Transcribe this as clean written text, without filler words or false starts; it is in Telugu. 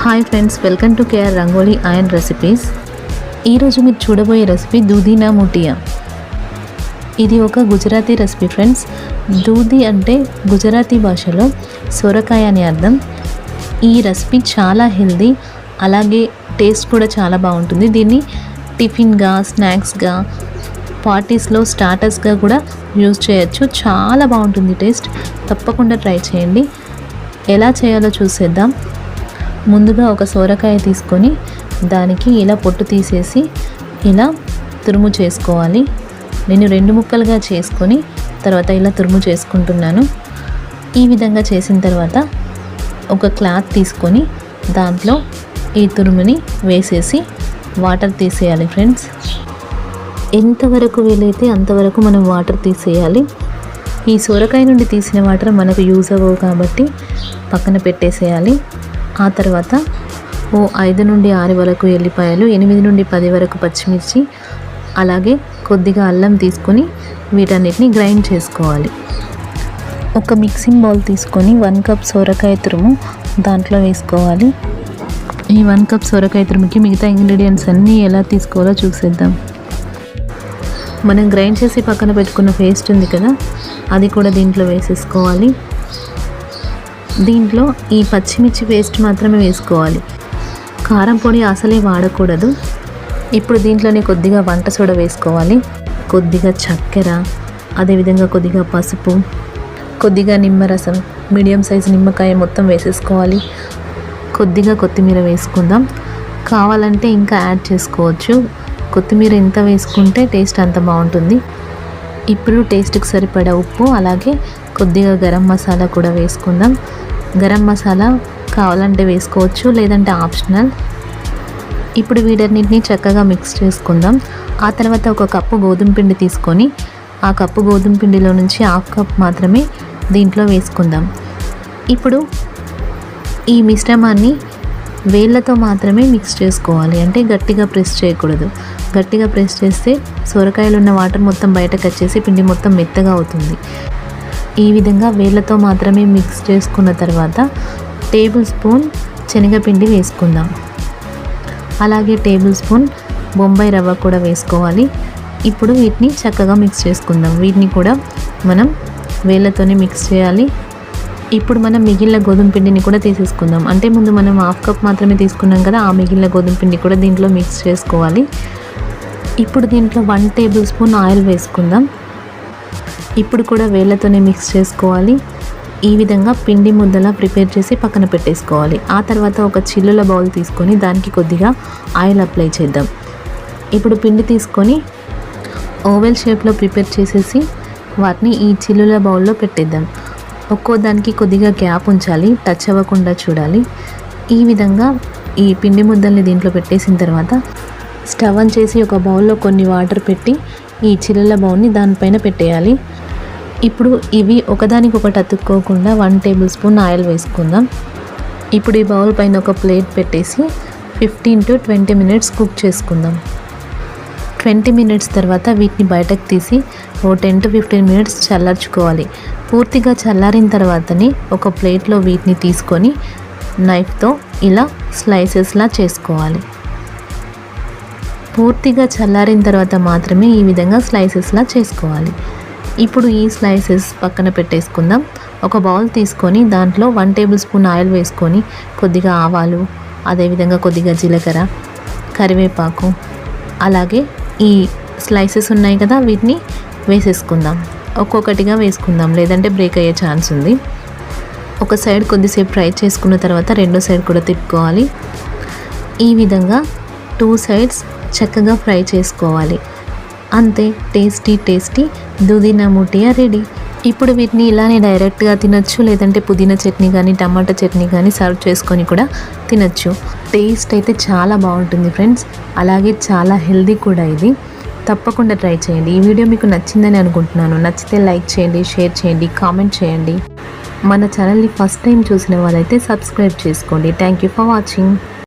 Hi friends, welcome to KR Rangoli and recipes. ఈరోజు మీరు చూడబోయే రెసిపీ దూధీ నా ముఠియా. ఇది ఒక గుజరాతీ రెసిపీ ఫ్రెండ్స్. దూధీ అంటే గుజరాతీ భాషలో సొరకాయ అని అర్థం. ఈ రెసిపీ చాలా హెల్దీ, అలాగే టేస్ట్ కూడా చాలా బాగుంటుంది. దీన్ని టిఫిన్గా, స్నాక్స్గా, పార్టీస్లో స్టార్టర్స్గా కూడా యూజ్ చేయొచ్చు. చాలా బాగుంటుంది టేస్ట్. తప్పకుండా ట్రై చేయండి. ఎలా చేయాలో చూసేద్దాం. ముందుగా ఒక సొరకాయ తీసుకొని దానికి ఇలా పొట్టు తీసేసి ఇలా తురుము చేసుకోవాలి. నేను 2 ముక్కలుగా చేసుకొని తర్వాత ఇలా తురుము చేసుకుంటున్నాను. ఈ విధంగా చేసిన తర్వాత ఒక క్లాత్ తీసుకొని దాంట్లో ఈ తురుముని వేసేసి వాటర్ తీసేయాలి ఫ్రెండ్స్. ఎంతవరకు వీలైతే అంతవరకు మనం వాటర్ తీసేయాలి. ఈ సొరకాయ నుండి తీసిన వాటర్ మనకు యూజ్ అవ్వవు కాబట్టి పక్కన పెట్టేసేయాలి. ఆ తర్వాత 5 నుండి 6 వరకు ఎల్లిపాయలు, 8 నుండి 10 వరకు పచ్చిమిర్చి, అలాగే కొద్దిగా అల్లం తీసుకొని వీటన్నిటిని గ్రైండ్ చేసుకోవాలి. ఒక మిక్సింగ్ బౌల్ తీసుకొని 1 కప్ సొరకాయ తురుము దాంట్లో వేసుకోవాలి. ఈ 1 కప్ సొరకాయ తురుముకి మిగతా ఇంగ్రీడియంట్స్ అన్నీ ఎలా తీసుకోవాలో చూసేద్దాం. మనం గ్రైండ్ చేసి పక్కన పెట్టుకున్న పేస్ట్ ఉంది కదా, అది కూడా దీంట్లో వేసేసుకోవాలి. దీంట్లో ఈ పచ్చిమిర్చి పేస్ట్ మాత్రమే వేసుకోవాలి. కారం పొడి అసలే వాడకూడదు. ఇప్పుడు దీంట్లోనే కొద్దిగా వంట సోడా వేసుకోవాలి, కొద్దిగా చక్కెర, అదేవిధంగా కొద్దిగా పసుపు, కొద్దిగా నిమ్మరసం, మీడియం సైజు నిమ్మకాయ మొత్తం వేసేసుకోవాలి. కొద్దిగా కొత్తిమీర వేసుకుందాం. కావాలంటే ఇంకా యాడ్ చేసుకోవచ్చు. కొత్తిమీర ఎంత వేసుకుంటే టేస్ట్ అంత బాగుంటుంది. ఇప్పుడు టేస్ట్కి సరిపడా ఉప్పు, అలాగే కొద్దిగా గరం మసాలా కూడా వేసుకుందాం. గరం మసాలా కావాలంటే వేసుకోవచ్చు, లేదంటే ఆప్షనల్. ఇప్పుడు వీటన్నిటిని చక్కగా మిక్స్ చేసుకుందాం. ఆ తర్వాత ఒక కప్పు గోధుమ పిండి తీసుకొని ఆ కప్పు గోధుమ పిండిలో నుంచి 1/2 కప్ మాత్రమే దీంట్లో వేసుకుందాం. ఇప్పుడు ఈ మిశ్రమాన్ని వేళ్ళతో మాత్రమే మిక్స్ చేసుకోవాలి. అంటే గట్టిగా ప్రెస్ చేయకూడదు. గట్టిగా ప్రెస్ చేస్తే సొరకాయలు ఉన్న వాటర్ మొత్తం బయటకు వచ్చేసి పిండి మొత్తం మెత్తగా అవుతుంది. ఈ విధంగా వేళ్ళతో మాత్రమే మిక్స్ చేసుకున్న తర్వాత టేబుల్ స్పూన్ శనగపిండి వేసుకుందాం. అలాగే టేబుల్ స్పూన్ బొంబాయి రవ్వ కూడా వేసుకోవాలి. ఇప్పుడు వీటిని చక్కగా మిక్స్ చేసుకుందాం. వీటిని కూడా మనం వేళ్ళతోనే మిక్స్ చేయాలి. ఇప్పుడు మనం మిగిలిన గోధుమ పిండిని కూడా తీసేసుకుందాం. అంటే ముందు మనం 1/2 కప్ మాత్రమే తీసుకున్నాం కదా, ఆ మిగిలిన గోధుమ పిండి కూడా దీంట్లో మిక్స్ చేసుకోవాలి. ఇప్పుడు దీంట్లో 1 టేబుల్ స్పూన్ ఆయిల్ వేసుకుందాం. ఇప్పుడు కూడా వేళ్ళతోనే మిక్స్ చేసుకోవాలి. ఈ విధంగా పిండి ముద్దలా ప్రిపేర్ చేసి పక్కన పెట్టేసుకోవాలి. ఆ తర్వాత ఒక చిల్లుల బౌల్ తీసుకొని దానికి కొద్దిగా ఆయిల్ అప్లై చేద్దాం. ఇప్పుడు పిండి తీసుకొని ఓవెల్ షేప్లో ప్రిపేర్ చేసేసి వాటిని ఈ చిల్లుల బౌల్లో పెట్టేద్దాం. ఒక్కో దానికి కొద్దిగా గ్యాప్ ఉంచాలి, టచ్ అవ్వకుండా చూడాలి. ఈ విధంగా ఈ పిండి ముద్దల్ని దీంట్లో పెట్టేసిన తర్వాత స్టవ్ ఆన్ చేసి ఒక బౌల్లో కొన్ని వాటర్ పెట్టి ఈ చిల్లుల బౌల్ని దానిపైన పెట్టేయాలి. ఇప్పుడు ఇవి ఒకదానికొకటి అతుక్కోకుండా 1 టేబుల్ స్పూన్ ఆయిల్ వేసుకుందాం. ఇప్పుడు ఈ బౌల్ పైన ఒక ప్లేట్ పెట్టేసి 15 to 20 మినిట్స్ కుక్ చేసుకుందాం. 20 మినిట్స్ తర్వాత వీటిని బయటకు తీసి 10 to 15 మినిట్స్ చల్లార్చుకోవాలి. పూర్తిగా చల్లారిన తర్వాతనే ఒక ప్లేట్లో వీటిని తీసుకొని నైఫ్తో ఇలా స్లైసెస్లా చేసుకోవాలి. పూర్తిగా చల్లారిన తర్వాత మాత్రమే ఈ విధంగా స్లైసెస్లా చేసుకోవాలి. ఇప్పుడు ఈ స్లైసెస్ పక్కన పెట్టేసుకుందాం. ఒక బౌల్ తీసుకొని దాంట్లో 1 టేబుల్ స్పూన్ ఆయిల్ వేసుకొని కొద్దిగా ఆవాలు, అదేవిధంగా కొద్దిగా జీలకర్ర, కరివేపాకు, అలాగే ఈ స్లైసెస్ ఉన్నాయి కదా, వీటిని వేసేసుకుందాం. ఒక్కొక్కటిగా వేసుకుందాం, లేదంటే బ్రేక్ అయ్యే ఛాన్స్ ఉంది. ఒక సైడ్ కొద్దిసేపు ఫ్రై చేసుకున్న తర్వాత రెండో సైడ్ కూడా తిప్పుకోవాలి. ఈ విధంగా 2 సైడ్స్ చక్కగా ఫ్రై చేసుకోవాలి. అంతే, టేస్టీ దూధీ నా ముఠియా రెడీ. ఇప్పుడు వీటిని ఇలానే డైరెక్ట్గా తినొచ్చు, లేదంటే పుదీనా చట్నీ కానీ టమాటా చట్నీ కానీ సర్వ్ చేసుకొని కూడా తినొచ్చు. టేస్ట్ అయితే చాలా బాగుంటుంది ఫ్రెండ్స్. అలాగే చాలా హెల్దీ కూడా ఇది. తప్పకుండా ట్రై చేయండి. ఈ వీడియో మీకు నచ్చిందని అనుకుంటున్నాను. నచ్చితే లైక్ చేయండి, షేర్ చేయండి, కామెంట్ చేయండి. మన ఛానల్ని ఫస్ట్ టైం చూసిన వాళ్ళైతే సబ్స్క్రైబ్ చేసుకోండి. Thank you for watching.